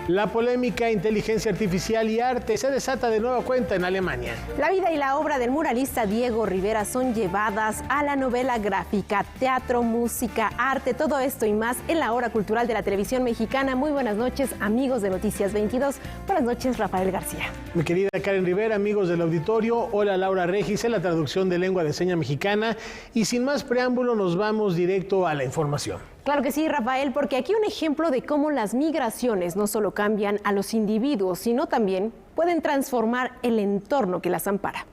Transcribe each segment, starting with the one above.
La polémica inteligencia artificial y arte se desata de nueva cuenta en Alemania. La vida y la obra del muralista Diego Rivera son llevadas a la novela gráfica, teatro, música, arte, todo esto y más en la hora cultural de la televisión mexicana. Muy buenas noches, amigos de Noticias 22. Buenas noches, Rafael García. Mi querida Karen Rivera, amigos del auditorio, hola Laura Regis en la traducción de lengua de seña mexicana. Y sin más preámbulo, nos vamos directo a la información. Claro que sí, Rafael, porque aquí un ejemplo de cómo las migraciones no solo cambian a los individuos, sino también pueden transformar el entorno que las ampara.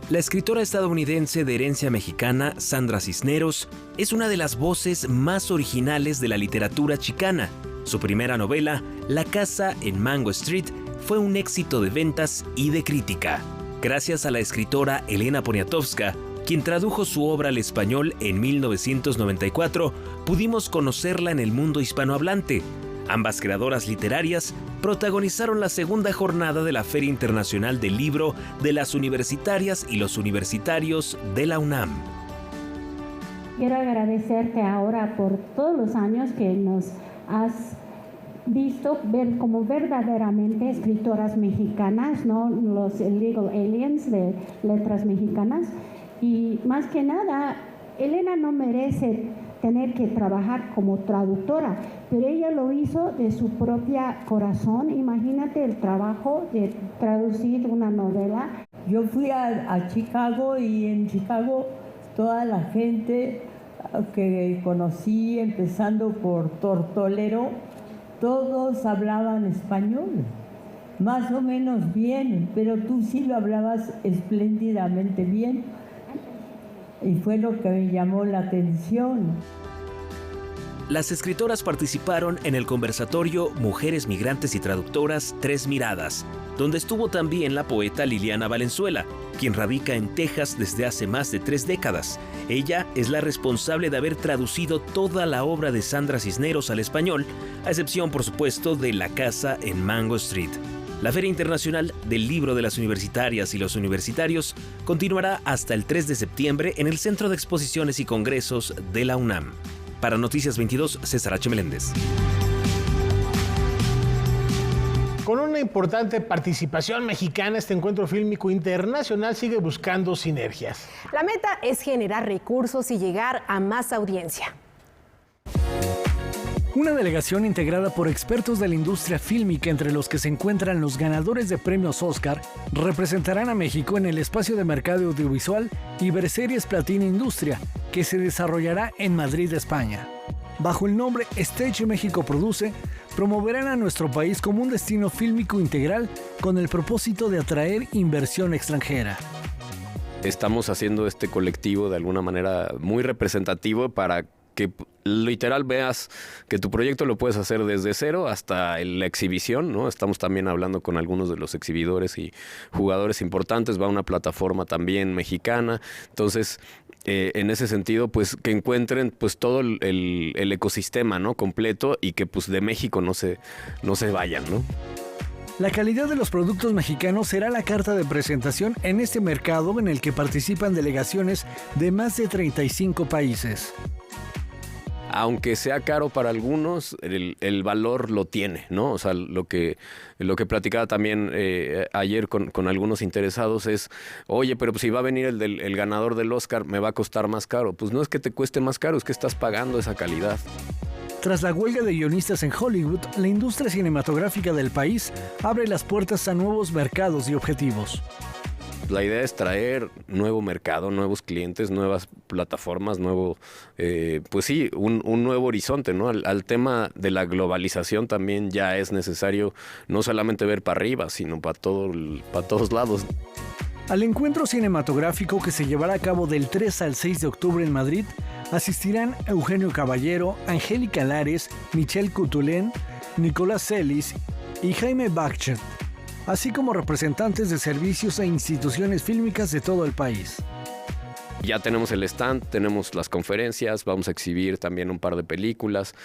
La escritora estadounidense de herencia mexicana, Sandra Cisneros, es una de las voces más originales de la literatura chicana. Su primera novela, La casa en Mango Street, fue un éxito de ventas y de crítica. Gracias a la escritora Elena Poniatowska, quien tradujo su obra al español en 1994, pudimos conocerla en el mundo hispanohablante. Ambas creadoras literarias protagonizaron la segunda jornada de la Feria Internacional del Libro de las Universitarias y los Universitarios de la UNAM. Quiero agradecerte ahora por todos los años que nos has visto ver como verdaderamente escritoras mexicanas, ¿no? Los Legal Aliens de letras mexicanas. Y más que nada, Elena no merece tener que trabajar como traductora, pero ella lo hizo de su propia corazón. Imagínate el trabajo de traducir una novela. Yo fui a Chicago y en Chicago toda la gente que conocí, empezando por Tortolero, todos hablaban español, más o menos bien, pero tú sí lo hablabas espléndidamente bien. Y fue lo que me llamó la atención. Las escritoras participaron en el conversatorio Mujeres Migrantes y Traductoras Tres Miradas, donde estuvo también la poeta Liliana Valenzuela, quien radica en Texas desde hace más de 3 décadas. Ella es la responsable de haber traducido toda la obra de Sandra Cisneros al español, a excepción, por supuesto, de La casa en Mango Street. La Feria Internacional del Libro de las Universitarias y los Universitarios continuará hasta el 3 de septiembre en el Centro de Exposiciones y Congresos de la UNAM. Para Noticias 22, César H. Meléndez. Con una importante participación mexicana, este encuentro fílmico internacional sigue buscando sinergias. La meta es generar recursos y llegar a más audiencia. Una delegación integrada por expertos de la industria fílmica, entre los que se encuentran los ganadores de premios Oscar, representarán a México en el espacio de mercado audiovisual Iberseries Platina Industria, que se desarrollará en Madrid, España. Bajo el nombre Stage México Produce, promoverán a nuestro país como un destino fílmico integral con el propósito de atraer inversión extranjera. Estamos haciendo este colectivo de alguna manera muy representativo para que literal veas que tu proyecto lo puedes hacer desde cero hasta la exhibición, ¿no? Estamos también hablando con algunos de los exhibidores y jugadores importantes, va a una plataforma también mexicana, entonces en ese sentido pues que encuentren pues todo el ecosistema, ¿no? Completo y que pues de México no se vayan, ¿no? La calidad de los productos mexicanos será la carta de presentación en este mercado en el que participan delegaciones de más de 35 países. Aunque sea caro para algunos, el valor lo tiene, ¿no? O sea, lo que platicaba también ayer con algunos interesados es, oye, pero pues si va a venir el ganador del Oscar, me va a costar más caro. Pues no es que te cueste más caro, es que estás pagando esa calidad. Tras la huelga de guionistas en Hollywood, la industria cinematográfica del país abre las puertas a nuevos mercados y objetivos. La idea es traer nuevo mercado, nuevos clientes, nuevas plataformas, pues sí, un nuevo horizonte, ¿no? Al tema de la globalización también ya es necesario no solamente ver para arriba, sino para todos lados. Al encuentro cinematográfico que se llevará a cabo del 3 al 6 de octubre en Madrid, asistirán Eugenio Caballero, Angélica Lares, Michelle Coutulén, Nicolás Celis y Jaime Bachet, así como representantes de servicios e instituciones fílmicas de todo el país. Ya tenemos el stand, tenemos las conferencias, vamos a exhibir también un par de películas,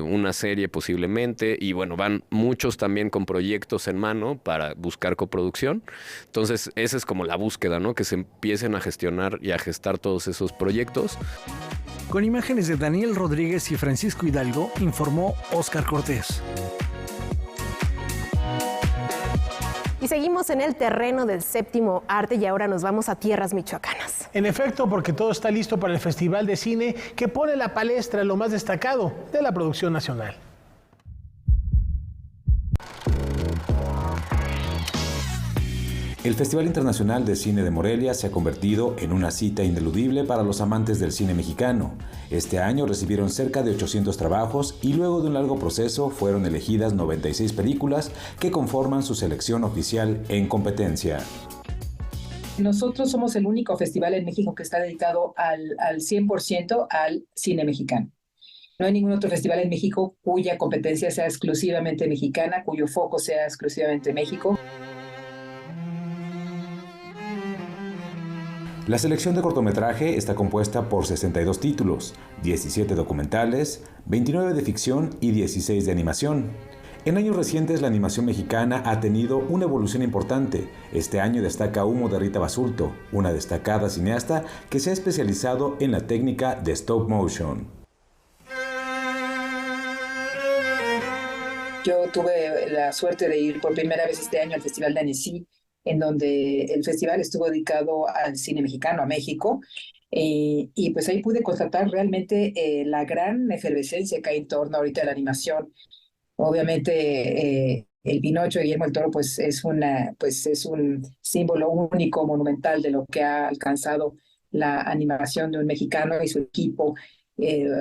una serie posiblemente, y bueno, van muchos también con proyectos en mano para buscar coproducción. Entonces, esa es como la búsqueda, ¿no? Que se empiecen a gestionar y a gestar todos esos proyectos. Con imágenes de Daniel Rodríguez y Francisco Hidalgo, informó Óscar Cortés. Y seguimos en el terreno del séptimo arte y ahora nos vamos a tierras michoacanas. En efecto, porque todo está listo para el Festival de Cine que pone en la palestra lo más destacado de la producción nacional. El Festival Internacional de Cine de Morelia se ha convertido en una cita ineludible para los amantes del cine mexicano. Este año recibieron cerca de 800 trabajos y luego de un largo proceso fueron elegidas 96 películas que conforman su selección oficial en competencia. Nosotros somos el único festival en México que está dedicado al 100% al cine mexicano. No hay ningún otro festival en México cuya competencia sea exclusivamente mexicana, cuyo foco sea exclusivamente México. La selección de cortometraje está compuesta por 62 títulos, 17 documentales, 29 de ficción y 16 de animación. En años recientes la animación mexicana ha tenido una evolución importante. Este año destaca Humo de Rita Basulto, una destacada cineasta que se ha especializado en la técnica de stop motion. Yo tuve la suerte de ir por primera vez este año al Festival de Annecy, en donde el festival estuvo dedicado al cine mexicano, a México, y pues ahí pude constatar realmente la gran efervescencia que hay en torno ahorita a la animación. Obviamente el Pinocho de Guillermo del Toro pues es un símbolo único, monumental de lo que ha alcanzado la animación de un mexicano y su equipo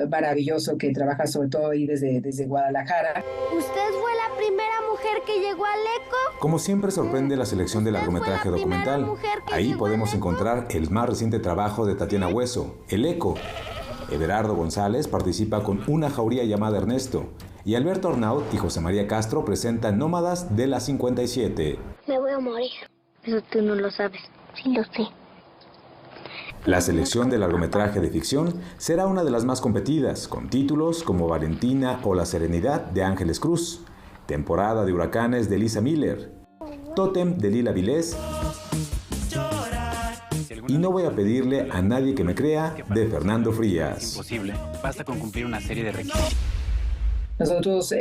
maravilloso que trabaja sobre todo ahí desde Guadalajara. ¿Usted fue la primera mujer que llegó al ECO? Como siempre sorprende la selección del largometraje documental. Ahí podemos encontrar el más reciente trabajo de Tatiana Hueso, El Eco. Everardo González participa con Una jauría llamada Ernesto. Y Alberto Arnaud y José María Castro presentan Nómadas de la 57. Me voy a morir. Eso tú no lo sabes. Sí lo sé. La selección de largometraje de ficción será una de las más competidas, con títulos como Valentina o La Serenidad de Ángeles Cruz, Temporada de Huracanes de Lisa Miller, Tótem de Lila Vilés y No voy a pedirle a nadie que me crea de Fernando Frías. Imposible, basta con cumplir una serie de requisitos. Nosotros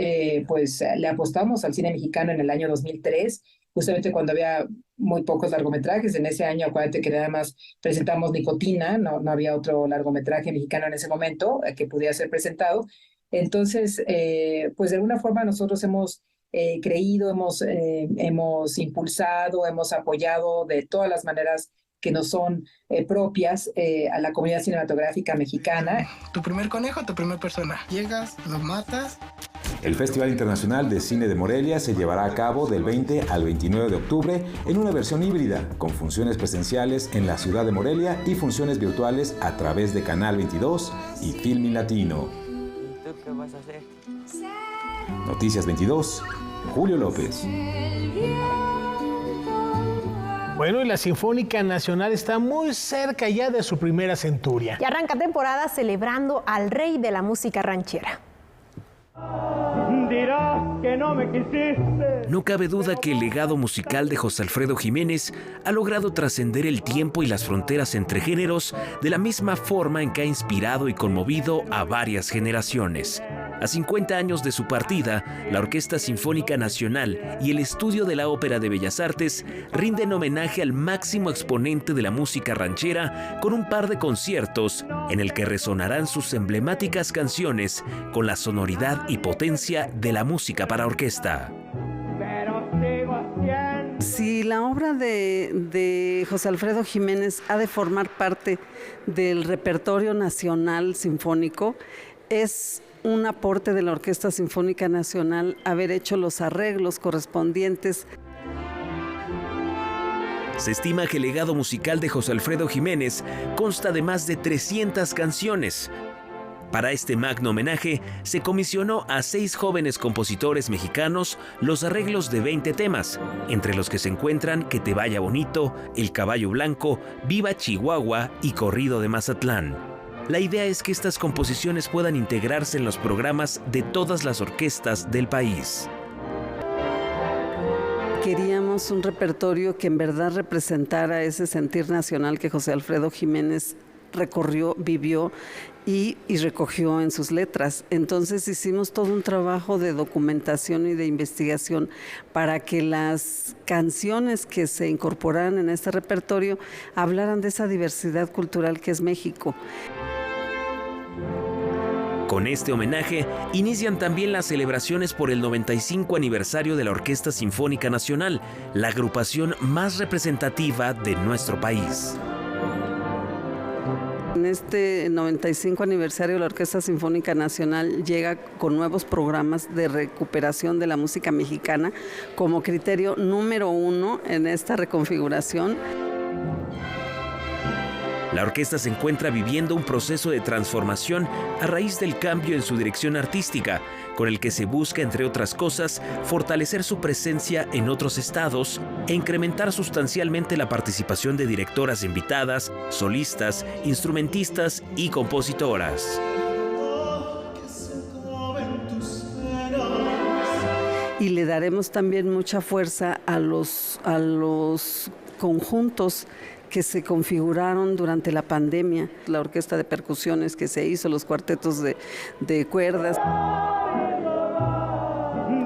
pues le apostamos al cine mexicano en el año 2003, justamente cuando había muy pocos largometrajes. En ese año, acuérdate que nada más presentamos Nicotina, no había otro largometraje mexicano en ese momento que pudiera ser presentado. Entonces, pues de alguna forma nosotros hemos creído, hemos impulsado, hemos apoyado de todas las maneras que nos son propias a la comunidad cinematográfica mexicana. Tu primer conejo, tu primer persona. Llegas, lo matas. El Festival Internacional de Cine de Morelia se llevará a cabo del 20 al 29 de octubre en una versión híbrida, con funciones presenciales en la ciudad de Morelia y funciones virtuales a través de Canal 22 y Filmin Latino. ¿Tú qué vas a hacer? Noticias 22, Julio López. Bueno, y la Sinfónica Nacional está muy cerca ya de su primera centuria. Y arranca temporada celebrando al rey de la música ranchera. Dirás que no me quisiste. No cabe duda que el legado musical de José Alfredo Jiménez ha logrado trascender el tiempo y las fronteras entre géneros de la misma forma en que ha inspirado y conmovido a varias generaciones. A 50 años de su partida, la Orquesta Sinfónica Nacional y el Estudio de la Ópera de Bellas Artes rinden homenaje al máximo exponente de la música ranchera con un par de conciertos en el que resonarán sus emblemáticas canciones con la sonoridad y potencia de la música para orquesta. Si la obra de José Alfredo Jiménez ha de formar parte del repertorio nacional sinfónico, es un aporte de la Orquesta Sinfónica Nacional haber hecho los arreglos correspondientes. Se estima que el legado musical de José Alfredo Jiménez consta de más de 300 canciones. Para este magno homenaje, se comisionó a 6 jóvenes compositores mexicanos los arreglos de 20 temas, entre los que se encuentran Que te vaya bonito, El caballo blanco, Viva Chihuahua y Corrido de Mazatlán. La idea es que estas composiciones puedan integrarse en los programas de todas las orquestas del país. Queríamos un repertorio que en verdad representara ese sentir nacional que José Alfredo Jiménez recorrió, vivió y recogió en sus letras. Entonces hicimos todo un trabajo de documentación y de investigación para que las canciones que se incorporaran en este repertorio hablaran de esa diversidad cultural que es México. Con este homenaje, inician también las celebraciones por el 95 aniversario de la Orquesta Sinfónica Nacional, la agrupación más representativa de nuestro país. En este 95 aniversario, la Orquesta Sinfónica Nacional llega con nuevos programas de recuperación de la música mexicana como criterio número 1 en esta reconfiguración. La orquesta se encuentra viviendo un proceso de transformación a raíz del cambio en su dirección artística, con el que se busca, entre otras cosas, fortalecer su presencia en otros estados e incrementar sustancialmente la participación de directoras invitadas, solistas, instrumentistas y compositoras. Y le daremos también mucha fuerza a los conjuntos que se configuraron durante la pandemia, la orquesta de percusiones que se hizo, los cuartetos de cuerdas.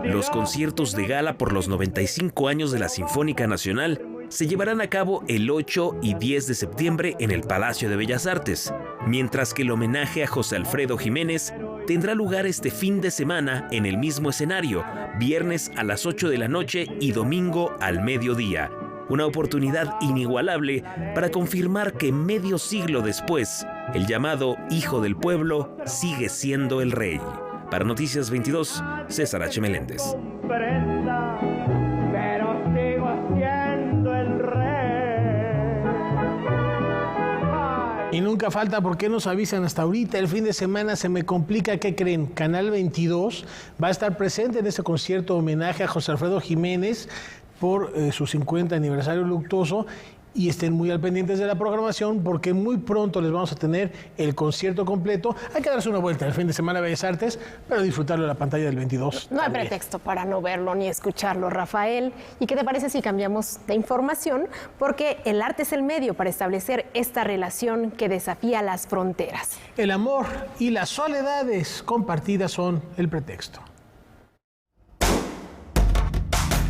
Los conciertos de gala por los 95 años de la Sinfónica Nacional se llevarán a cabo el 8 y 10 de septiembre en el Palacio de Bellas Artes, mientras que el homenaje a José Alfredo Jiménez tendrá lugar este fin de semana en el mismo escenario, viernes a las 8 de la noche y domingo al mediodía. Una oportunidad inigualable para confirmar que medio siglo después, el llamado Hijo del Pueblo sigue siendo el rey. Para Noticias 22, César H. Meléndez. Pero sigo siendo el rey. Y nunca falta, ¿por qué nos avisan hasta ahorita? El fin de semana se me complica, ¿qué creen? Canal 22 va a estar presente en este concierto homenaje a José Alfredo Jiménez por su 50 aniversario luctuoso, y estén muy al pendientes de la programación porque muy pronto les vamos a tener el concierto completo. Hay que darse una vuelta el fin de semana a Bellas Artes, pero disfrutarlo en la pantalla del 22. No hay pretexto para no verlo ni escucharlo, Rafael. ¿Y qué te parece si cambiamos de información? Porque el arte es el medio para establecer esta relación que desafía las fronteras. El amor y las soledades compartidas son el pretexto.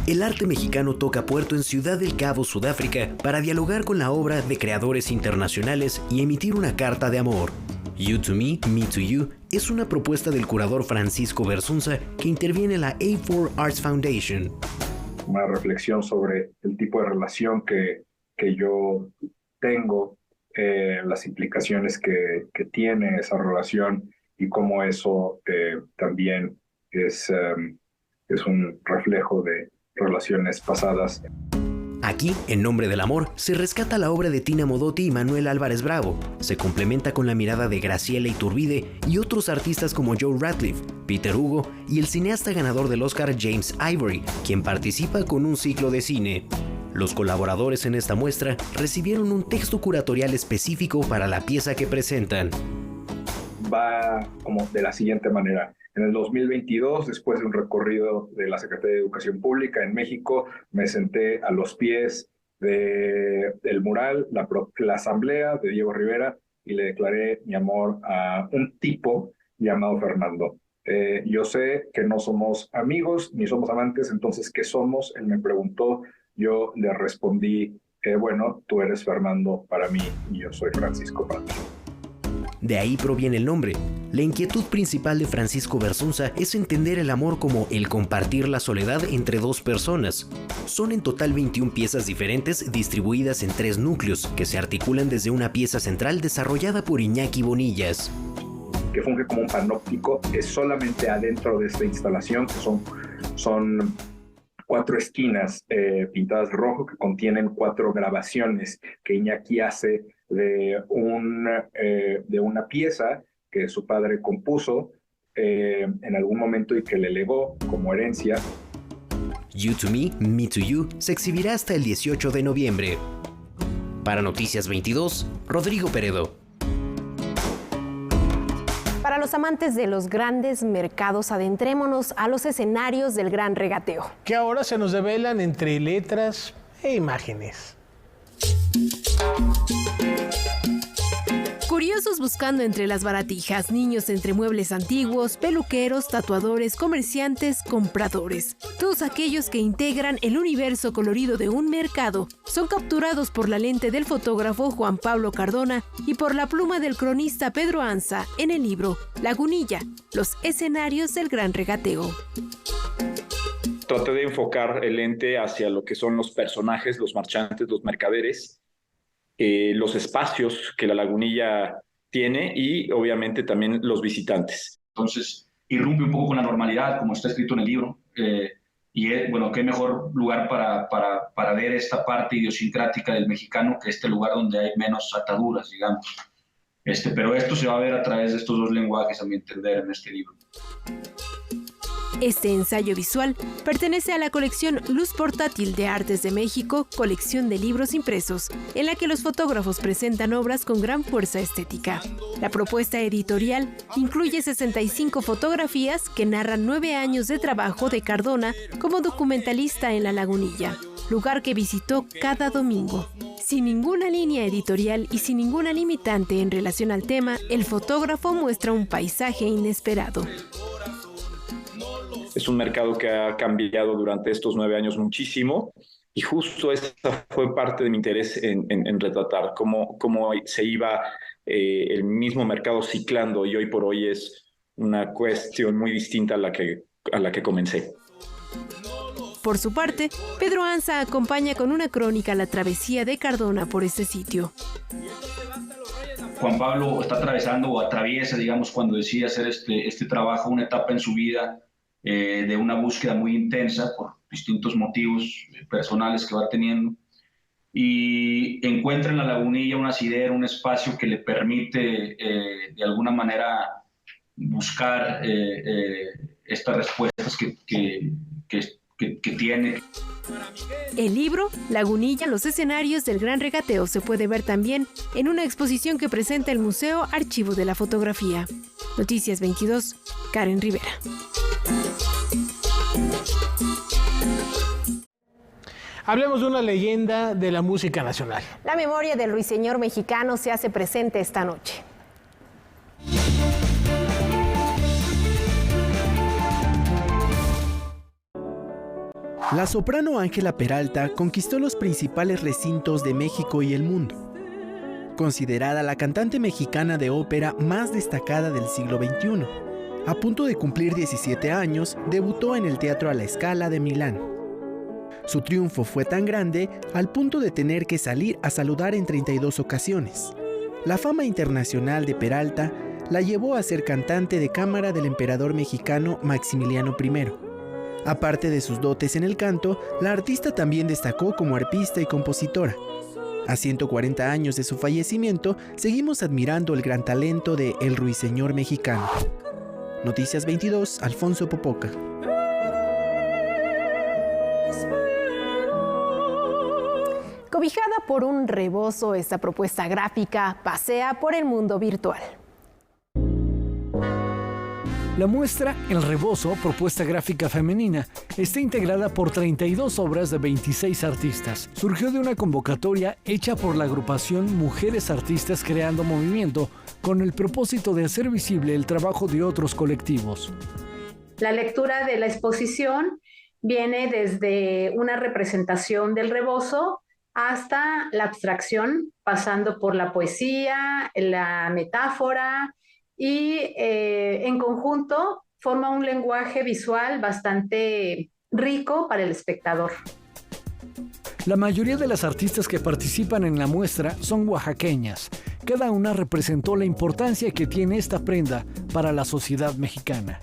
El arte mexicano toca puerto en Ciudad del Cabo, Sudáfrica, para dialogar con la obra de creadores internacionales y emitir una carta de amor. You to Me, Me to You es una propuesta del curador Francisco Versunza que interviene en la A4 Arts Foundation. Una reflexión sobre el tipo de relación que yo tengo, las implicaciones que tiene esa relación y cómo eso también es un reflejo de relaciones pasadas. Aquí, en nombre del amor, se rescata la obra de Tina Modotti y Manuel Álvarez Bravo. Se complementa con la mirada de Graciela Iturbide y otros artistas como Joe Ratcliffe, Peter Hugo y el cineasta ganador del Oscar James Ivory, quien participa con un ciclo de cine. Los colaboradores en esta muestra recibieron un texto curatorial específico para la pieza que presentan. Va como de la siguiente manera. En el 2022, después de un recorrido de la Secretaría de Educación Pública en México, me senté a los pies del mural, la asamblea de Diego Rivera, y le declaré mi amor a un tipo llamado Fernando. Yo sé que no somos amigos ni somos amantes, entonces, ¿qué somos? Él me preguntó, yo le respondí, bueno, tú eres Fernando para mí y yo soy Francisco para ti. De ahí proviene el nombre. La inquietud principal de Francisco Versunza es entender el amor como el compartir la soledad entre dos personas. Son en total 21 piezas diferentes distribuidas en 3 núcleos, que se articulan desde una pieza central desarrollada por Iñaki Bonillas. Que funge como un panóptico, es solamente adentro de esta instalación, que son 4 esquinas pintadas de rojo que contienen 4 grabaciones que Iñaki hace de una pieza que su padre compuso en algún momento y que le legó como herencia. You to Me, Me to You se exhibirá hasta el 18 de noviembre. Para Noticias 22, Rodrigo Peredo. Para los amantes de los grandes mercados, adentrémonos a los escenarios del Gran Regateo, que ahora se nos develan entre letras e imágenes. Curiosos buscando entre las baratijas, niños entre muebles antiguos, peluqueros, tatuadores, comerciantes, compradores. Todos aquellos que integran el universo colorido de un mercado son capturados por la lente del fotógrafo Juan Pablo Cardona y por la pluma del cronista Pedro Anza en el libro Lagunilla, los escenarios del gran regateo. Traté de enfocar el lente hacia lo que son los personajes, los marchantes, los mercaderes, los espacios que la Lagunilla tiene y obviamente también los visitantes. Entonces irrumpe un poco con la normalidad, como está escrito en el libro, bueno, qué mejor lugar para ver esta parte idiosincrática del mexicano que este lugar donde hay menos ataduras, digamos. Pero esto se va a ver a través de estos dos lenguajes, a mi entender, en este libro. Este ensayo visual pertenece a la colección Luz Portátil de Artes de México, colección de libros impresos, en la que los fotógrafos presentan obras con gran fuerza estética. La propuesta editorial incluye 65 fotografías que narran 9 años de trabajo de Cardona como documentalista en La Lagunilla, lugar que visitó cada domingo. Sin ninguna línea editorial y sin ninguna limitante en relación al tema, el fotógrafo muestra un paisaje inesperado. Es un mercado que ha cambiado durante estos 9 años muchísimo y justo esa fue parte de mi interés en retratar cómo se iba el mismo mercado ciclando y hoy por hoy es una cuestión muy distinta a la que comencé. Por su parte, Pedro Anza acompaña con una crónica la travesía de Cardona por este sitio. Juan Pablo está atravesando o atraviesa, digamos, cuando decide hacer este trabajo, una etapa en su vida de una búsqueda muy intensa por distintos motivos personales que va teniendo y encuentra en La Lagunilla un asidero, un espacio que le permite de alguna manera buscar estas respuestas que tiene. El libro Lagunilla, los escenarios del gran regateo se puede ver también en una exposición que presenta el Museo Archivo de la Fotografía. Noticias 22, Karen Rivera. Hablemos de una leyenda de la música nacional. La memoria del ruiseñor mexicano se hace presente esta noche. La soprano Ángela Peralta conquistó los principales recintos de México y el mundo. Considerada la cantante mexicana de ópera más destacada del siglo XXI. A punto de cumplir 17 años, debutó en el Teatro a la Scala de Milán. Su triunfo fue tan grande al punto de tener que salir a saludar en 32 ocasiones. La fama internacional de Peralta la llevó a ser cantante de cámara del emperador mexicano Maximiliano I. Aparte de sus dotes en el canto, la artista también destacó como arpista y compositora. A 140 años de su fallecimiento, seguimos admirando el gran talento de El Ruiseñor Mexicano. Noticias 22, Alfonso Popoca. Cobijada por un rebozo, esta propuesta gráfica pasea por el mundo virtual. La muestra El Rebozo, propuesta gráfica femenina, está integrada por 32 obras de 26 artistas. Surgió de una convocatoria hecha por la agrupación Mujeres Artistas Creando Movimiento, con el propósito de hacer visible el trabajo de otros colectivos. La lectura de la exposición viene desde una representación del rebozo hasta la abstracción, pasando por la poesía, la metáfora, y en conjunto forma un lenguaje visual bastante rico para el espectador. La mayoría de las artistas que participan en la muestra son oaxaqueñas. Cada una representó la importancia que tiene esta prenda para la sociedad mexicana.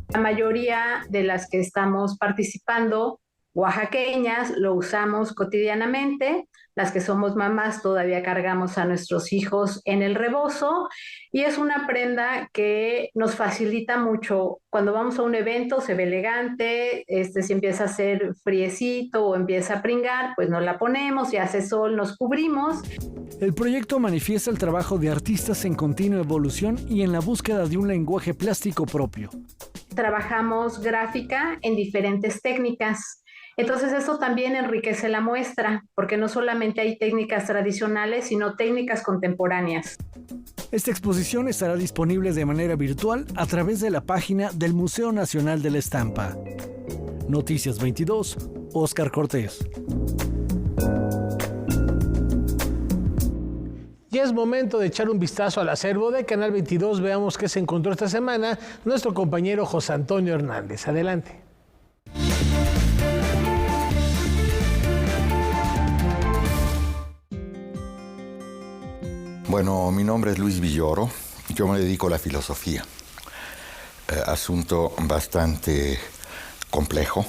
La mayoría de las que estamos participando, oaxaqueñas, lo usamos cotidianamente. Las que somos mamás todavía cargamos a nuestros hijos en el rebozo y es una prenda que nos facilita mucho. Cuando vamos a un evento se ve elegante, si empieza a hacer friecito o empieza a pringar, pues nos la ponemos, si hace sol nos cubrimos. El proyecto manifiesta el trabajo de artistas en continua evolución y en la búsqueda de un lenguaje plástico propio. Trabajamos gráfica en diferentes técnicas. Entonces eso también enriquece la muestra, porque no solamente hay técnicas tradicionales, sino técnicas contemporáneas. Esta exposición estará disponible de manera virtual a través de la página del Museo Nacional de la Estampa. Noticias 22, Óscar Cortés. Ya es momento de echar un vistazo al acervo de Canal 22. Veamos qué se encontró esta semana nuestro compañero José Antonio Hernández. Adelante. Bueno, mi nombre es Luis Villoro. Yo me dedico a la filosofía. Asunto bastante complejo,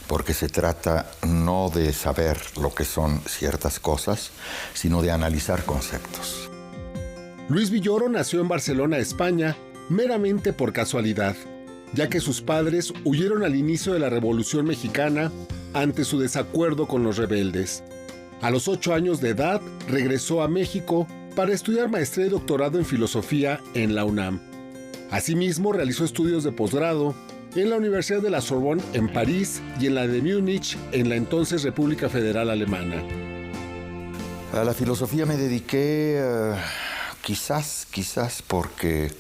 porque se trata no de saber lo que son ciertas cosas, sino de analizar conceptos. Luis Villoro nació en Barcelona, España, meramente por casualidad, ya que sus padres huyeron al inicio de la Revolución Mexicana ante su desacuerdo con los rebeldes. A los 8 años de edad regresó a México para estudiar maestría y doctorado en filosofía en la UNAM. Asimismo, realizó estudios de posgrado en la Universidad de la Sorbonne en París y en la de Múnich en la entonces República Federal Alemana. A la filosofía me dediqué quizás porque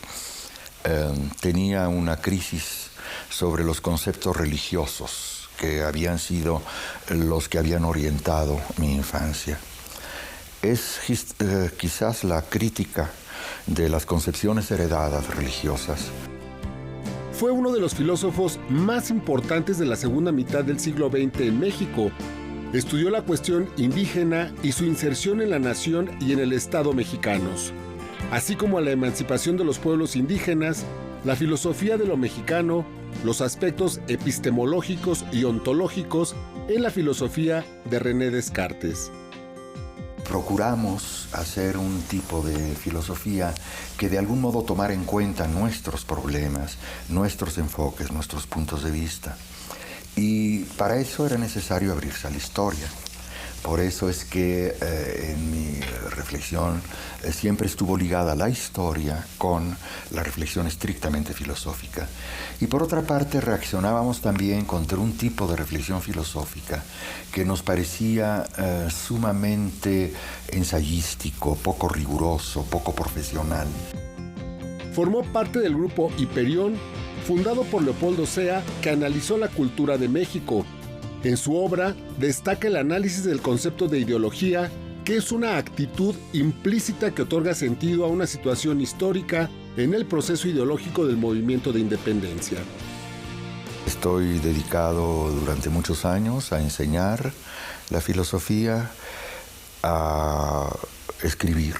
tenía una crisis sobre los conceptos religiosos que habían sido los que habían orientado mi infancia. Es quizás la crítica de las concepciones heredadas religiosas. Fue uno de los filósofos más importantes de la segunda mitad del siglo XX en México. Estudió la cuestión indígena y su inserción en la nación y en el Estado mexicanos, así como a la emancipación de los pueblos indígenas, la filosofía de lo mexicano, los aspectos epistemológicos y ontológicos en la filosofía de René Descartes. Procuramos hacer un tipo de filosofía que de algún modo tomara en cuenta nuestros problemas, nuestros enfoques, nuestros puntos de vista. Y para eso era necesario abrirse a la historia. Por eso es que en mi reflexión siempre estuvo ligada la historia con la reflexión estrictamente filosófica. Y por otra parte reaccionábamos también contra un tipo de reflexión filosófica que nos parecía sumamente ensayístico, poco riguroso, poco profesional. Formó parte del grupo Hiperión, fundado por Leopoldo Sea, que analizó la cultura de México. En su obra destaca el análisis del concepto de ideología, que es una actitud implícita que otorga sentido a una situación histórica en el proceso ideológico del movimiento de independencia. Estoy dedicado durante muchos años a enseñar la filosofía, a escribir,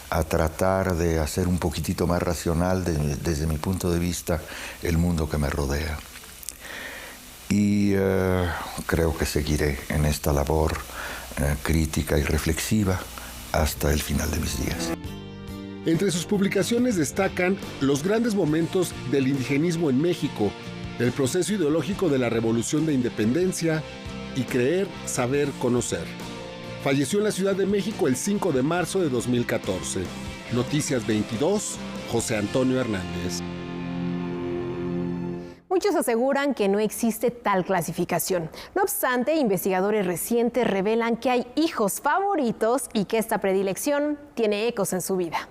a tratar de hacer un poquitito más racional desde mi punto de vista el mundo que me rodea. Y creo que seguiré en esta labor crítica y reflexiva hasta el final de mis días. Entre sus publicaciones destacan los grandes momentos del indigenismo en México, el proceso ideológico de la Revolución de Independencia y Creer, Saber, Conocer. Falleció en la Ciudad de México el 5 de marzo de 2014. Noticias 22, José Antonio Hernández. Muchos aseguran que no existe tal clasificación. No obstante, investigadores recientes revelan que hay hijos favoritos y que esta predilección tiene ecos en su vida.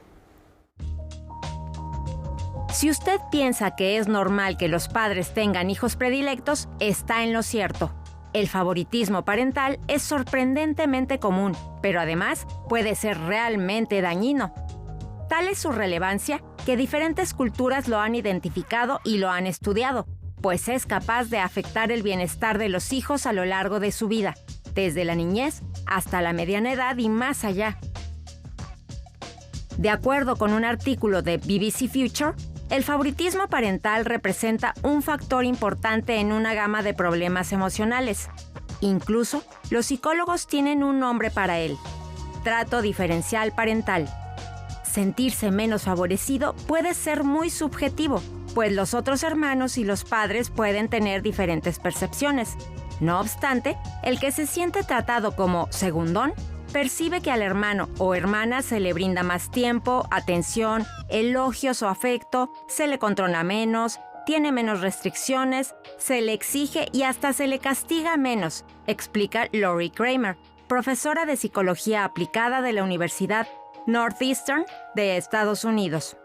Si usted piensa que es normal que los padres tengan hijos predilectos, está en lo cierto. El favoritismo parental es sorprendentemente común, pero además puede ser realmente dañino. Tal es su relevancia que diferentes culturas lo han identificado y lo han estudiado, pues es capaz de afectar el bienestar de los hijos a lo largo de su vida, desde la niñez hasta la mediana edad y más allá. De acuerdo con un artículo de BBC Future, el favoritismo parental representa un factor importante en una gama de problemas emocionales. Incluso, los psicólogos tienen un nombre para él: trato diferencial parental. Sentirse menos favorecido puede ser muy subjetivo, pues los otros hermanos y los padres pueden tener diferentes percepciones. No obstante, el que se siente tratado como segundón percibe que al hermano o hermana se le brinda más tiempo, atención, elogios o afecto, se le controla menos, tiene menos restricciones, se le exige y hasta se le castiga menos, explica Lori Kramer, profesora de Psicología Aplicada de la Universidad Northeastern de Estados Unidos.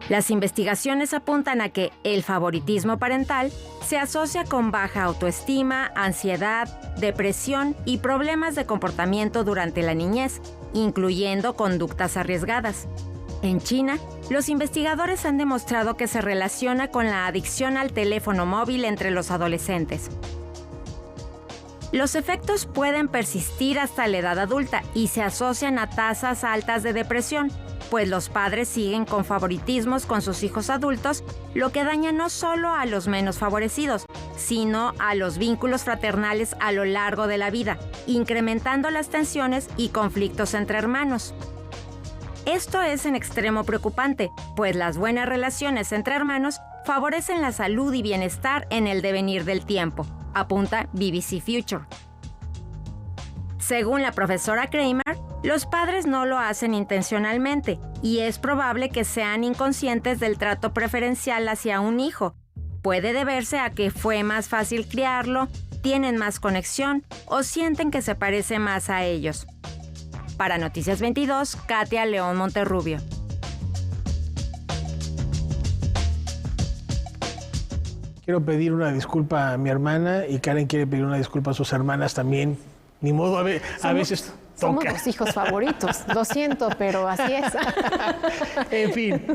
Las investigaciones apuntan a que el favoritismo parental se asocia con baja autoestima, ansiedad, depresión y problemas de comportamiento durante la niñez, incluyendo conductas arriesgadas. En China, los investigadores han demostrado que se relaciona con la adicción al teléfono móvil entre los adolescentes. Los efectos pueden persistir hasta la edad adulta y se asocian a tasas altas de depresión, pues los padres siguen con favoritismos con sus hijos adultos, lo que daña no solo a los menos favorecidos, sino a los vínculos fraternales a lo largo de la vida, incrementando las tensiones y conflictos entre hermanos. Esto es en extremo preocupante, pues las buenas relaciones entre hermanos favorecen la salud y bienestar en el devenir del tiempo, apunta BBC Future. Según la profesora Kramer, los padres no lo hacen intencionalmente y es probable que sean inconscientes del trato preferencial hacia un hijo. Puede deberse a que fue más fácil criarlo, tienen más conexión o sienten que se parece más a ellos. Para Noticias 22, Katia León Monterrubio. Quiero pedir una disculpa a mi hermana y Karen quiere pedir una disculpa a sus hermanas también. Ni modo, a veces toca. Somos los hijos favoritos, lo siento, pero así es. En fin,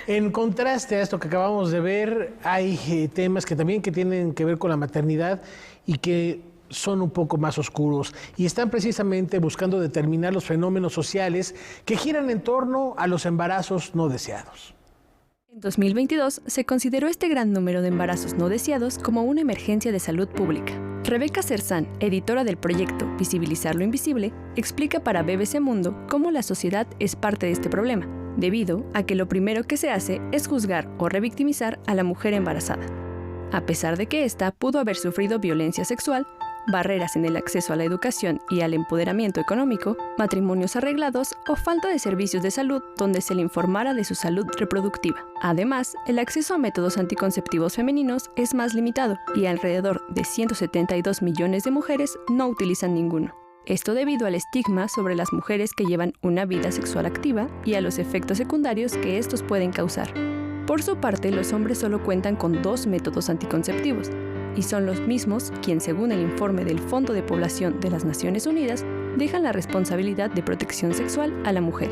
en contraste a esto que acabamos de ver, hay temas que tienen que ver con la maternidad y que son un poco más oscuros y están precisamente buscando determinar los fenómenos sociales que giran en torno a los embarazos no deseados. En 2022 se consideró este gran número de embarazos no deseados como una emergencia de salud pública. Rebeca Cerzán, editora del proyecto Visibilizar lo Invisible, explica para BBC Mundo cómo la sociedad es parte de este problema, debido a que lo primero que se hace es juzgar o revictimizar a la mujer embarazada. A pesar de que ésta pudo haber sufrido violencia sexual, barreras en el acceso a la educación y al empoderamiento económico, matrimonios arreglados o falta de servicios de salud donde se le informara de su salud reproductiva. Además, el acceso a métodos anticonceptivos femeninos es más limitado y alrededor de 172 millones de mujeres no utilizan ninguno. Esto debido al estigma sobre las mujeres que llevan una vida sexual activa y a los efectos secundarios que estos pueden causar. Por su parte, los hombres solo cuentan con 2 métodos anticonceptivos, y son los mismos quienes, según el informe del Fondo de Población de las Naciones Unidas, dejan la responsabilidad de protección sexual a la mujer.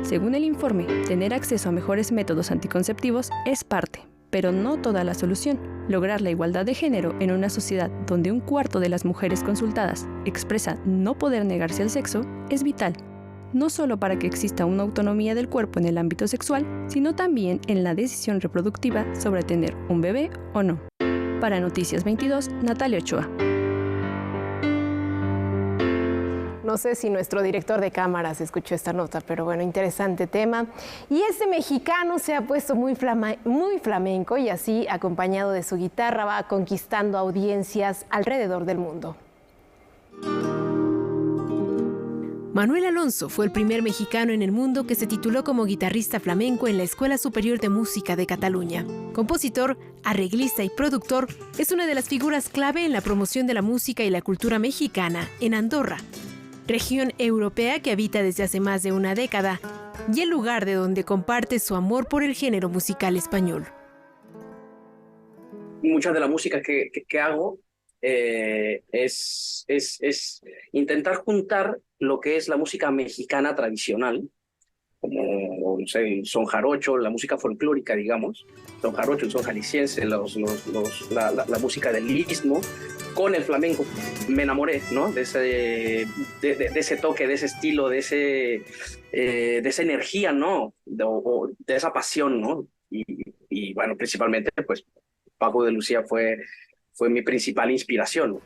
Según el informe, tener acceso a mejores métodos anticonceptivos es parte, pero no toda la solución. Lograr la igualdad de género en una sociedad donde 1/4 de las mujeres consultadas expresa no poder negarse al sexo es vital, no solo para que exista una autonomía del cuerpo en el ámbito sexual, sino también en la decisión reproductiva sobre tener un bebé o no. Para Noticias 22, Natalia Ochoa. No sé si nuestro director de cámaras escuchó esta nota, pero bueno, interesante tema. Y este mexicano se ha puesto muy flamenco y así, acompañado de su guitarra, va conquistando audiencias alrededor del mundo. Manuel Alonso fue el primer mexicano en el mundo que se tituló como guitarrista flamenco en la Escuela Superior de Música de Cataluña. Compositor, arreglista y productor, es una de las figuras clave en la promoción de la música y la cultura mexicana en Andorra, región europea que habita desde hace más de una década, y el lugar de donde comparte su amor por el género musical español. Mucha de la música que hago es intentar juntar lo que es la música mexicana tradicional, como no sé, el son jarocho, la música folclórica, digamos, son jarocho, el son jalisciense, la música del istmo, con el flamenco. Me enamoré, ¿no? de ese toque, de ese estilo, de esa energía, ¿no? De esa pasión, ¿no? Y bueno, principalmente, pues, Paco de Lucía fue mi principal inspiración.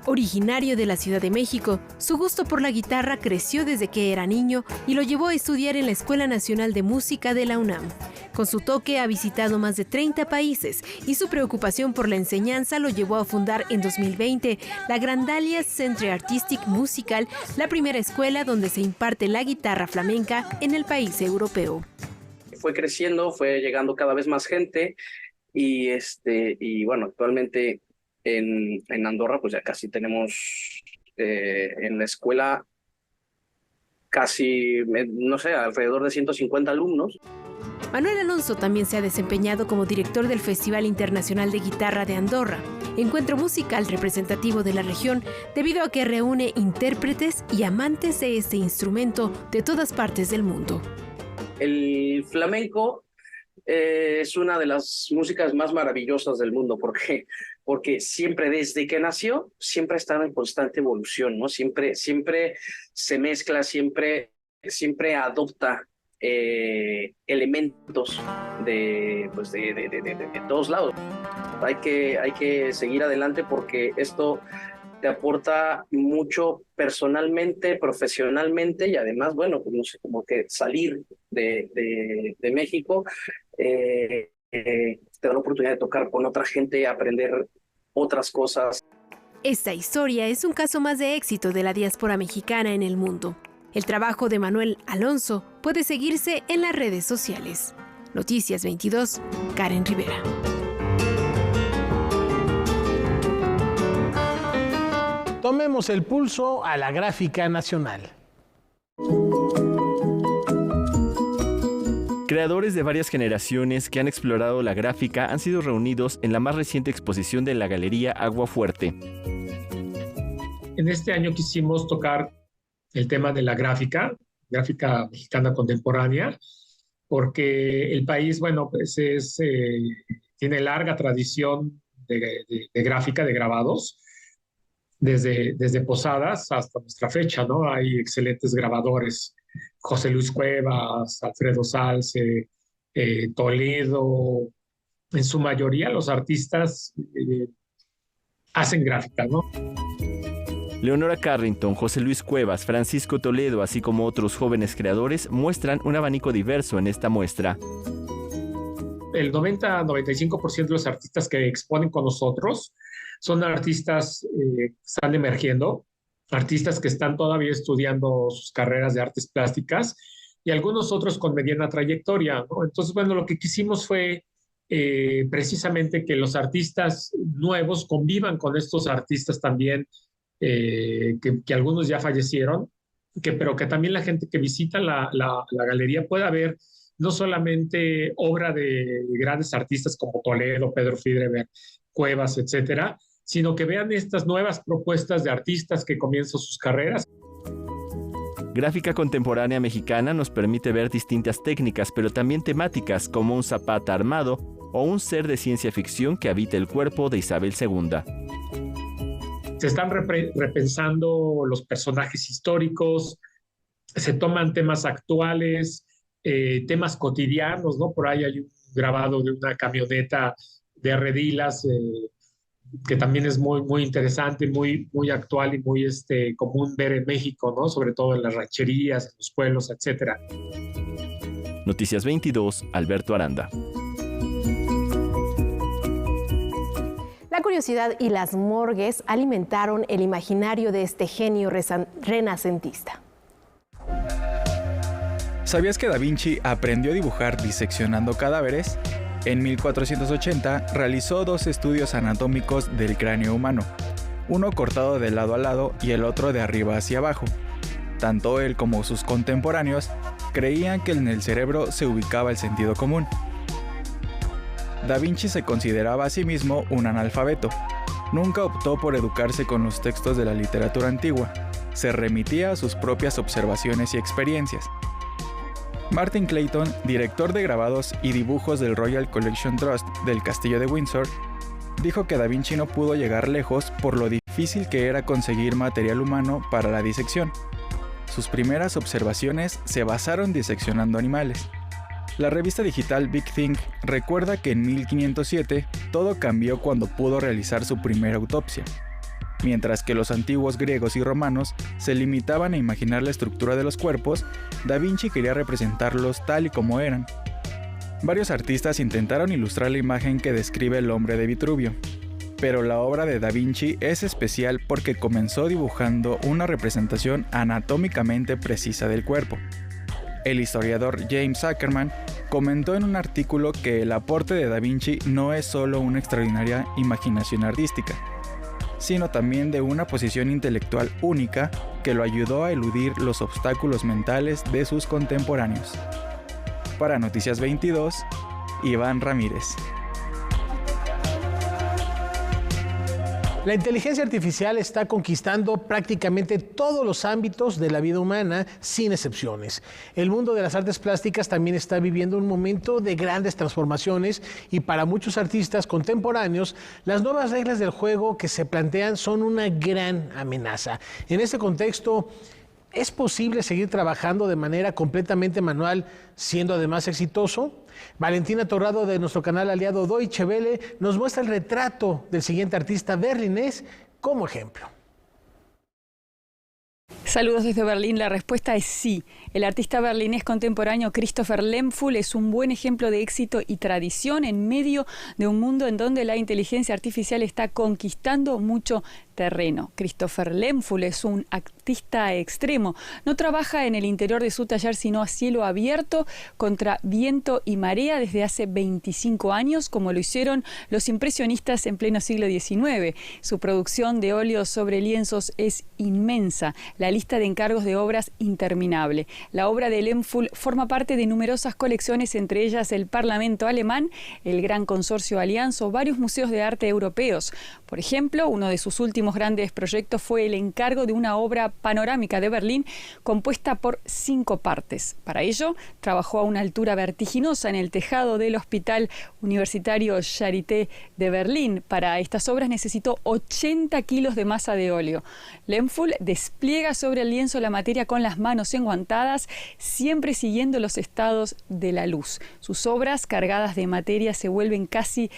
Originario de la Ciudad de México, su gusto por la guitarra creció desde que era niño y lo llevó a estudiar en la Escuela Nacional de Música de la UNAM. Con su toque ha visitado más de 30 países y su preocupación por la enseñanza lo llevó a fundar en 2020 la Grandalia Centre Artistic Musical, la primera escuela donde se imparte la guitarra flamenca en el país europeo. fue creciendo, fue llegando cada vez más gente y bueno, actualmente en Andorra pues ya casi tenemos en la escuela casi, no sé, alrededor de 150 alumnos. Manuel Alonso también se ha desempeñado como director del Festival Internacional de Guitarra de Andorra, encuentro musical representativo de la región debido a que reúne intérpretes y amantes de este instrumento de todas partes del mundo. El flamenco es una de las músicas más maravillosas del mundo, porque siempre, desde que nació, siempre ha estado en constante evolución, ¿no? Siempre se mezcla, siempre adopta elementos de todos lados. Hay que seguir adelante porque esto te aporta mucho personalmente, profesionalmente y además, bueno, pues no sé, como que salir de México te da la oportunidad de tocar con otra gente, aprender otras cosas. Esta historia es un caso más de éxito de la diáspora mexicana en el mundo. El trabajo de Manuel Alonso puede seguirse en las redes sociales. Noticias 22, Karen Rivera. Tomemos el pulso a la gráfica nacional. Creadores de varias generaciones que han explorado la gráfica han sido reunidos en la más reciente exposición de la Galería Agua Fuerte. En este año quisimos tocar el tema de la gráfica mexicana contemporánea, porque el país, bueno, pues tiene larga tradición de gráfica, de grabados, desde Posadas hasta nuestra fecha, ¿no? Hay excelentes grabadores, José Luis Cuevas, Alfredo Salce, Toledo, en su mayoría los artistas hacen gráfica, ¿no? Leonora Carrington, José Luis Cuevas, Francisco Toledo, así como otros jóvenes creadores, muestran un abanico diverso en esta muestra. El 90-95% de los artistas que exponen con nosotros son artistas que están emergiendo, artistas que están todavía estudiando sus carreras de artes plásticas y algunos otros con mediana trayectoria, ¿no? Entonces, bueno, lo que quisimos fue precisamente que los artistas nuevos convivan con estos artistas también, que algunos ya fallecieron, pero que también la gente que visita la galería pueda ver no solamente obra de grandes artistas como Toledo, Pedro Friedrich, Cuevas, etcétera, sino que vean estas nuevas propuestas de artistas que comienzan sus carreras. Gráfica contemporánea mexicana nos permite ver distintas técnicas, pero también temáticas como un Zapata armado o un ser de ciencia ficción que habita el cuerpo de Isabel II. Se están repensando los personajes históricos, se toman temas actuales, temas cotidianos, ¿no? Por ahí hay un grabado de una camioneta de redilas que también es muy interesante, muy actual y muy común ver en México, ¿no? Sobre todo en las rancherías, en los pueblos, etc. Noticias 22, Alberto Aranda. La curiosidad y las morgues alimentaron el imaginario de este genio renacentista. ¿Sabías que Da Vinci aprendió a dibujar diseccionando cadáveres? En 1480 realizó 2 estudios anatómicos del cráneo humano, uno cortado de lado a lado y el otro de arriba hacia abajo. Tanto él como sus contemporáneos creían que en el cerebro se ubicaba el sentido común. Da Vinci se consideraba a sí mismo un analfabeto. Nunca optó por educarse con los textos de la literatura antigua. Se remitía a sus propias observaciones y experiencias. Martin Clayton, director de grabados y dibujos del Royal Collection Trust del Castillo de Windsor, dijo que Da Vinci no pudo llegar lejos por lo difícil que era conseguir material humano para la disección. Sus primeras observaciones se basaron diseccionando animales. La revista digital Big Think recuerda que en 1507 todo cambió cuando pudo realizar su primera autopsia. Mientras que los antiguos griegos y romanos se limitaban a imaginar la estructura de los cuerpos, Da Vinci quería representarlos tal y como eran. Varios artistas intentaron ilustrar la imagen que describe el hombre de Vitruvio, pero la obra de Da Vinci es especial porque comenzó dibujando una representación anatómicamente precisa del cuerpo. El historiador James Ackerman comentó en un artículo que el aporte de Da Vinci no es solo una extraordinaria imaginación artística, sino también de una posición intelectual única que lo ayudó a eludir los obstáculos mentales de sus contemporáneos. Para Noticias 22, Iván Ramírez. La inteligencia artificial está conquistando prácticamente todos los ámbitos de la vida humana, sin excepciones. El mundo de las artes plásticas también está viviendo un momento de grandes transformaciones y para muchos artistas contemporáneos, las nuevas reglas del juego que se plantean son una gran amenaza. En este contexto, ¿es posible seguir trabajando de manera completamente manual, siendo además exitoso? Valentina Torrado, de nuestro canal aliado Deutsche Welle, nos muestra el retrato del siguiente artista berlinés como ejemplo. Saludos desde Berlín, la respuesta es sí. El artista berlinés contemporáneo Christopher Lemful es un buen ejemplo de éxito y tradición en medio de un mundo en donde la inteligencia artificial está conquistando mucho terreno. Christopher Lemful es un artista extremo. No trabaja en el interior de su taller, sino a cielo abierto, contra viento y marea desde hace 25 años, como lo hicieron los impresionistas en pleno siglo XIX. Su producción de óleos sobre lienzos es inmensa. La lista de encargos de obras interminable. La obra de Lemful forma parte de numerosas colecciones, entre ellas el Parlamento alemán, el Gran Consorcio Allianz o varios museos de arte europeos. Por ejemplo, uno de sus últimos grandes proyectos fue el encargo de una obra panorámica de Berlín compuesta por 5 partes. Para ello, trabajó a una altura vertiginosa en el tejado del Hospital Universitario Charité de Berlín. Para estas obras necesitó 80 kilos de masa de óleo. Lemful despliega sobre el lienzo la materia con las manos enguantadas, siempre siguiendo los estados de la luz. Sus obras cargadas de materia se vuelven casi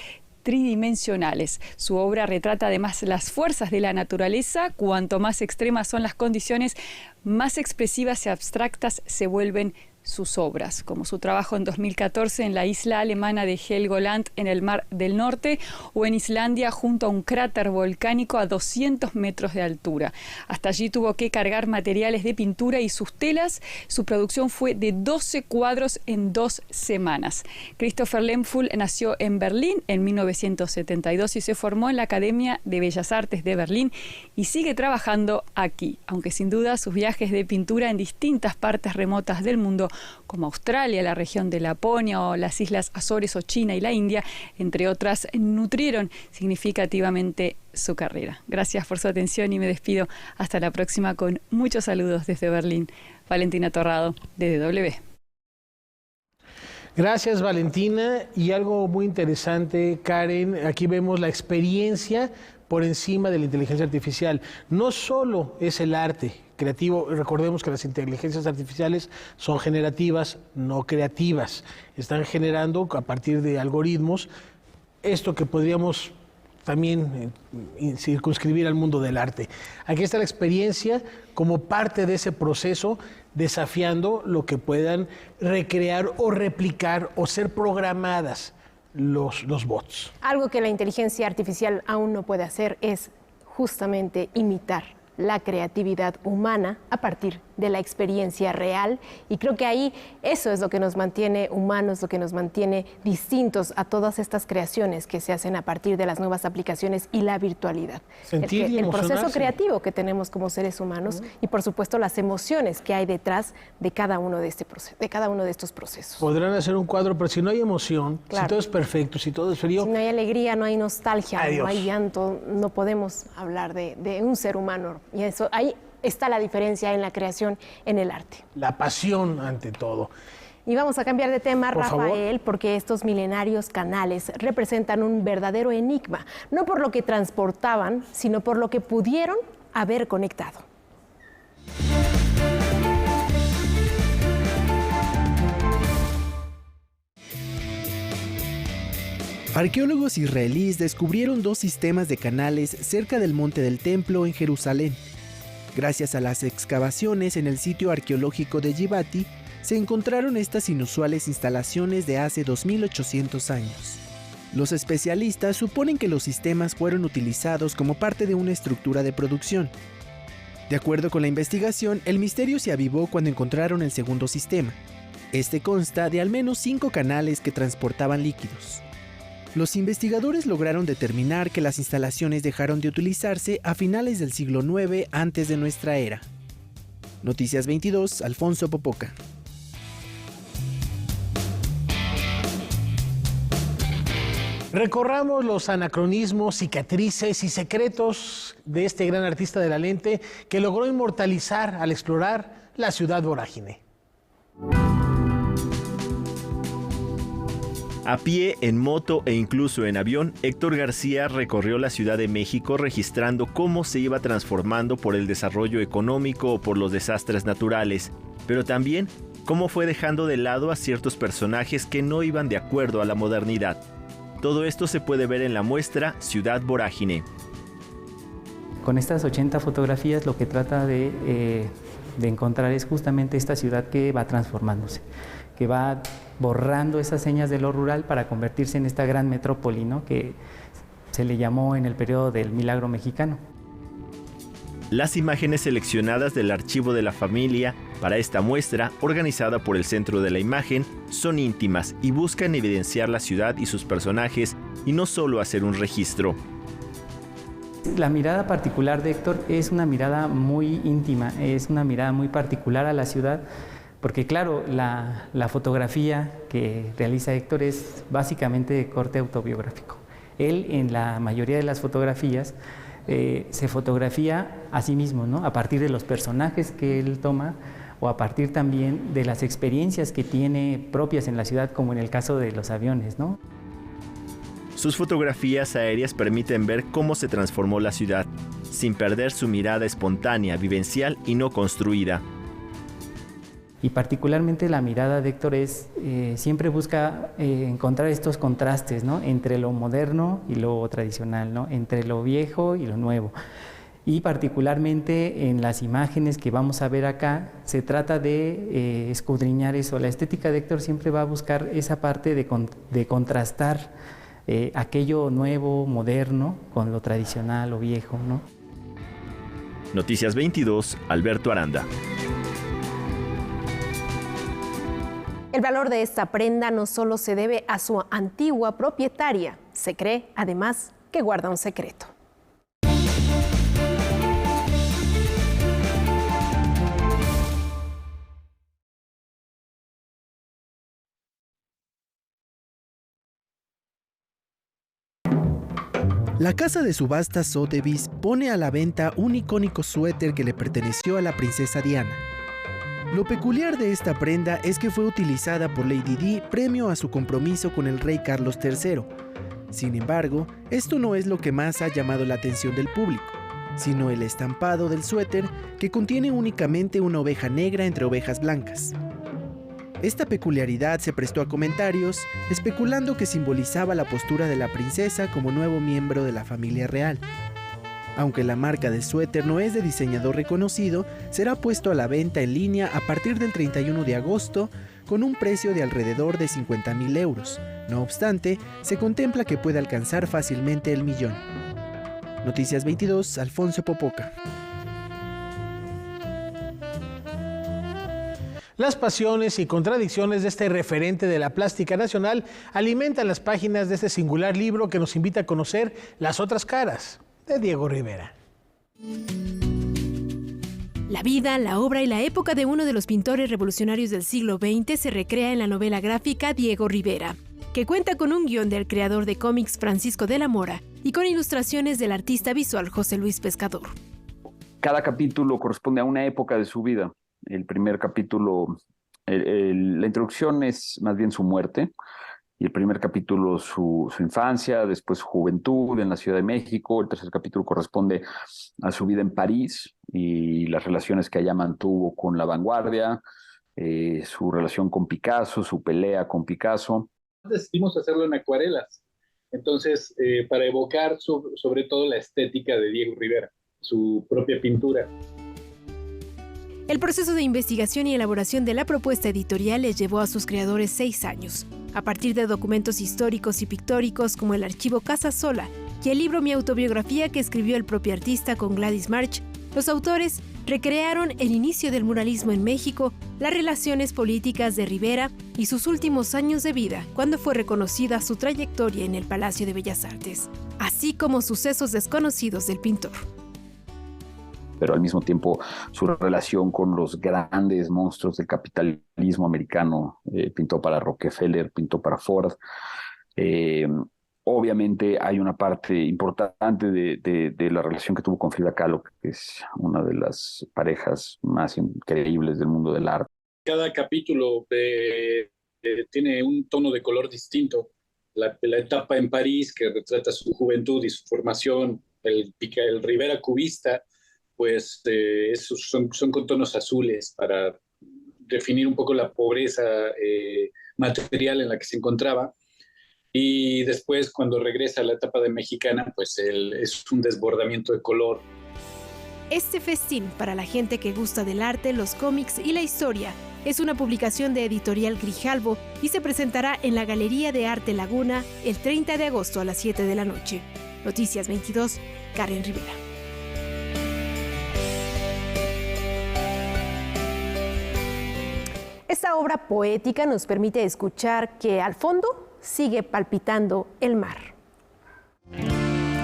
tridimensionales. Su obra retrata además las fuerzas de la naturaleza. Cuanto más extremas son las condiciones, más expresivas y abstractas se vuelven sus obras, como su trabajo en 2014 en la isla alemana de Helgoland en el Mar del Norte o en Islandia junto a un cráter volcánico a 200 metros de altura. Hasta allí tuvo que cargar materiales de pintura y sus telas. Su producción fue de 12 cuadros en 2 semanas. Christopher Lemful nació en Berlín en 1972 y se formó en la Academia de Bellas Artes de Berlín y sigue trabajando aquí, aunque sin duda sus viajes de pintura en distintas partes remotas del mundo como Australia, la región de Laponia o las Islas Azores o China y la India, entre otras, nutrieron significativamente su carrera. Gracias por su atención y me despido hasta la próxima con muchos saludos desde Berlín. Valentina Torrado, de DW. Gracias, Valentina. Y algo muy interesante, Karen, aquí vemos la experiencia por encima de la inteligencia artificial. No solo es el arte creativo, recordemos que las inteligencias artificiales son generativas, no creativas. Están generando a partir de algoritmos esto que podríamos también circunscribir al mundo del arte. Aquí está la experiencia como parte de ese proceso, desafiando lo que puedan recrear o replicar o ser programadas los bots. Algo que la inteligencia artificial aún no puede hacer es justamente imitar la creatividad humana a partir de la experiencia real, y creo que ahí eso es lo que nos mantiene humanos, lo que nos mantiene distintos a todas estas creaciones que se hacen a partir de las nuevas aplicaciones y la virtualidad. El proceso creativo que tenemos como seres humanos y por supuesto las emociones que hay detrás de cada uno de estos procesos. Podrán hacer un cuadro, pero si no hay emoción, claro, si todo es perfecto, si todo es frío, si no hay alegría, no hay nostalgia, no hay llanto, no podemos hablar de un ser humano. Y eso, ahí está la diferencia en la creación, en el arte. La pasión ante todo. Y vamos a cambiar de tema, por Rafael, favor, porque estos milenarios canales representan un verdadero enigma, no por lo que transportaban, sino por lo que pudieron haber conectado. Arqueólogos israelíes descubrieron 2 sistemas de canales cerca del Monte del Templo en Jerusalén. Gracias a las excavaciones en el sitio arqueológico de Givati, se encontraron estas inusuales instalaciones de hace 2800 años. Los especialistas suponen que los sistemas fueron utilizados como parte de una estructura de producción. De acuerdo con la investigación, el misterio se avivó cuando encontraron el segundo sistema. Este consta de al menos 5 canales que transportaban líquidos. Los investigadores lograron determinar que las instalaciones dejaron de utilizarse a finales del siglo IX antes de nuestra era. Noticias 22, Alfonso Popoca. Recorramos los anacronismos, cicatrices y secretos de este gran artista de la lente que logró inmortalizar al explorar la ciudad vorágine. A pie, en moto e incluso en avión, Héctor García recorrió la Ciudad de México registrando cómo se iba transformando por el desarrollo económico o por los desastres naturales, pero también cómo fue dejando de lado a ciertos personajes que no iban de acuerdo a la modernidad. Todo esto se puede ver en la muestra Ciudad Vorágine. Con estas 80 fotografías lo que trata de encontrar es justamente esta ciudad que va transformándose, que va borrando esas señas de lo rural para convertirse en esta gran metrópoli, ¿no?, que se le llamó en el periodo del Milagro Mexicano. Las imágenes seleccionadas del archivo de la familia para esta muestra, organizada por el Centro de la Imagen, son íntimas y buscan evidenciar la ciudad y sus personajes y no solo hacer un registro. La mirada particular de Héctor es una mirada muy íntima, es una mirada muy particular a la ciudad, porque claro, la fotografía que realiza Héctor es básicamente de corte autobiográfico. Él, en la mayoría de las fotografías, se fotografía a sí mismo, ¿no?, a partir de los personajes que él toma o a partir también de las experiencias que tiene propias en la ciudad, como en el caso de los aviones, ¿no? Sus fotografías aéreas permiten ver cómo se transformó la ciudad, sin perder su mirada espontánea, vivencial y no construida. Y particularmente la mirada de Héctor siempre busca encontrar estos contrastes, ¿no?, entre lo moderno y lo tradicional, ¿no?, entre lo viejo y lo nuevo. Y particularmente en las imágenes que vamos a ver acá, se trata de escudriñar eso. La estética de Héctor siempre va a buscar esa parte de contrastar aquello nuevo, moderno, con lo tradicional o viejo, ¿no? Noticias 22, Alberto Aranda. El valor de esta prenda no solo se debe a su antigua propietaria, se cree, además, que guarda un secreto. La casa de subastas Sotheby's pone a la venta un icónico suéter que le perteneció a la princesa Diana. Lo peculiar de esta prenda es que fue utilizada por Lady Di premio a su compromiso con el rey Carlos III. Sin embargo, esto no es lo que más ha llamado la atención del público, sino el estampado del suéter que contiene únicamente una oveja negra entre ovejas blancas. Esta peculiaridad se prestó a comentarios, especulando que simbolizaba la postura de la princesa como nuevo miembro de la familia real. Aunque la marca del suéter no es de diseñador reconocido, será puesto a la venta en línea a partir del 31 de agosto con un precio de alrededor de 50,000 euros. No obstante, se contempla que puede alcanzar fácilmente el millón. Noticias 22, Alfonso Popoca. Las pasiones y contradicciones de este referente de la plástica nacional alimentan las páginas de este singular libro que nos invita a conocer las otras caras de Diego Rivera. La vida, la obra y la época de uno de los pintores revolucionarios del siglo XX se recrea en la novela gráfica Diego Rivera, que cuenta con un guión del creador de cómics Francisco de la Mora y con ilustraciones del artista visual José Luis Pescador. Cada capítulo corresponde a una época de su vida. El primer capítulo, la introducción es más bien su muerte, y el primer capítulo su infancia, después su juventud en la Ciudad de México. El tercer capítulo corresponde a su vida en París y las relaciones que allá mantuvo con la vanguardia, su relación con Picasso, su pelea con Picasso. Decidimos hacerlo en acuarelas, entonces para evocar sobre todo la estética de Diego Rivera, su propia pintura. El proceso de investigación y elaboración de la propuesta editorial les llevó a sus creadores 6 años, a partir de documentos históricos y pictóricos como el archivo Casa Sola y el libro Mi autobiografía que escribió el propio artista con Gladys March. Los autores recrearon el inicio del muralismo en México, las relaciones políticas de Rivera y sus últimos años de vida, cuando fue reconocida su trayectoria en el Palacio de Bellas Artes, así como sucesos desconocidos del pintor. Pero al mismo tiempo su relación con los grandes monstruos del capitalismo americano, pintó para Rockefeller, pintó para Ford. Obviamente hay una parte importante de la relación que tuvo con Frida Kahlo, que es una de las parejas más increíbles del mundo del arte. Cada capítulo tiene un tono de color distinto. La etapa en París, que retrata su juventud y su formación, el Rivera cubista, pues esos son con tonos azules para definir un poco la pobreza material en la que se encontraba. Y después, cuando regresa a la etapa de mexicana, pues es un desbordamiento de color. Este festín para la gente que gusta del arte, los cómics y la historia es una publicación de Editorial Grijalvo y se presentará en la Galería de Arte Laguna el 30 de agosto a las 7 de la noche. Noticias 22, Karen Rivera. Esta obra poética nos permite escuchar que al fondo sigue palpitando el mar.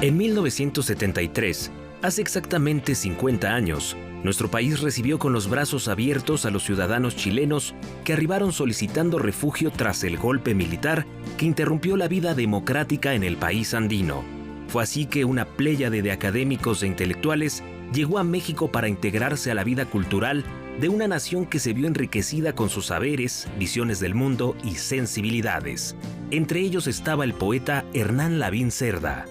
En 1973, hace exactamente 50 años, nuestro país recibió con los brazos abiertos a los ciudadanos chilenos que arribaron solicitando refugio tras el golpe militar que interrumpió la vida democrática en el país andino. Fue así que una pléyade de académicos e intelectuales llegó a México para integrarse a la vida cultural de una nación que se vio enriquecida con sus saberes, visiones del mundo y sensibilidades. Entre ellos estaba el poeta Hernán Lavín Cerda.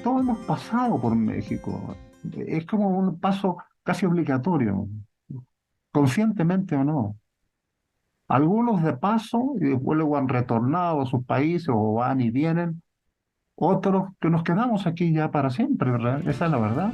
Todos hemos pasado por México. Es como un paso casi obligatorio, conscientemente o no. Algunos de paso y después luego han retornado a sus países o van y vienen. Otros que nos quedamos aquí ya para siempre, ¿verdad? Esa es la verdad.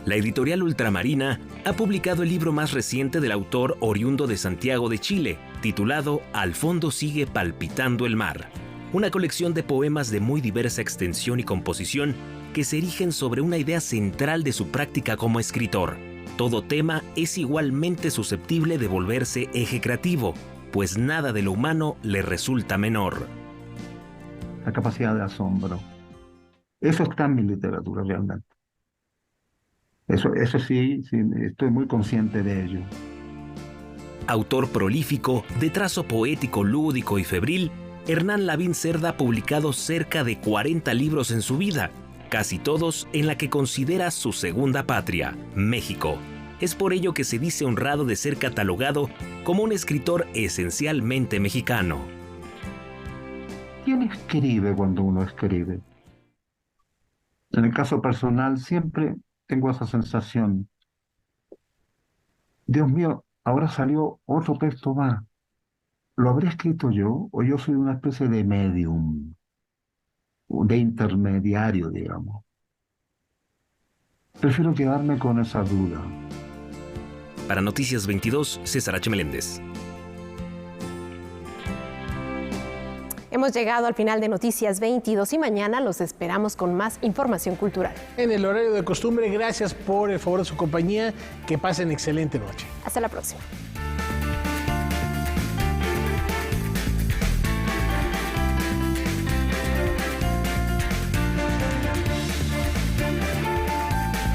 La editorial Ultramarina ha publicado el libro más reciente del autor oriundo de Santiago de Chile, titulado Al fondo sigue palpitando el mar. Una colección de poemas de muy diversa extensión y composición que se erigen sobre una idea central de su práctica como escritor. Todo tema es igualmente susceptible de volverse eje creativo, pues nada de lo humano le resulta menor. La capacidad de asombro. Eso está en mi literatura realmente. Eso sí, estoy muy consciente de ello. Autor prolífico, de trazo poético, lúdico y febril, Hernán Lavín Cerda ha publicado cerca de 40 libros en su vida, casi todos en la que considera su segunda patria, México. Es por ello que se dice honrado de ser catalogado como un escritor esencialmente mexicano. ¿Quién escribe cuando uno escribe? En el caso personal siempre tengo esa sensación. Dios mío, ahora salió otro texto más. ¿Lo habré escrito yo o yo soy una especie de medium, de intermediario, digamos? Prefiero quedarme con esa duda. Para Noticias 22, César H. Meléndez. Hemos llegado al final de Noticias 22 y mañana los esperamos con más información cultural. En el horario de costumbre, gracias por el favor de su compañía. Que pasen excelente noche. Hasta la próxima.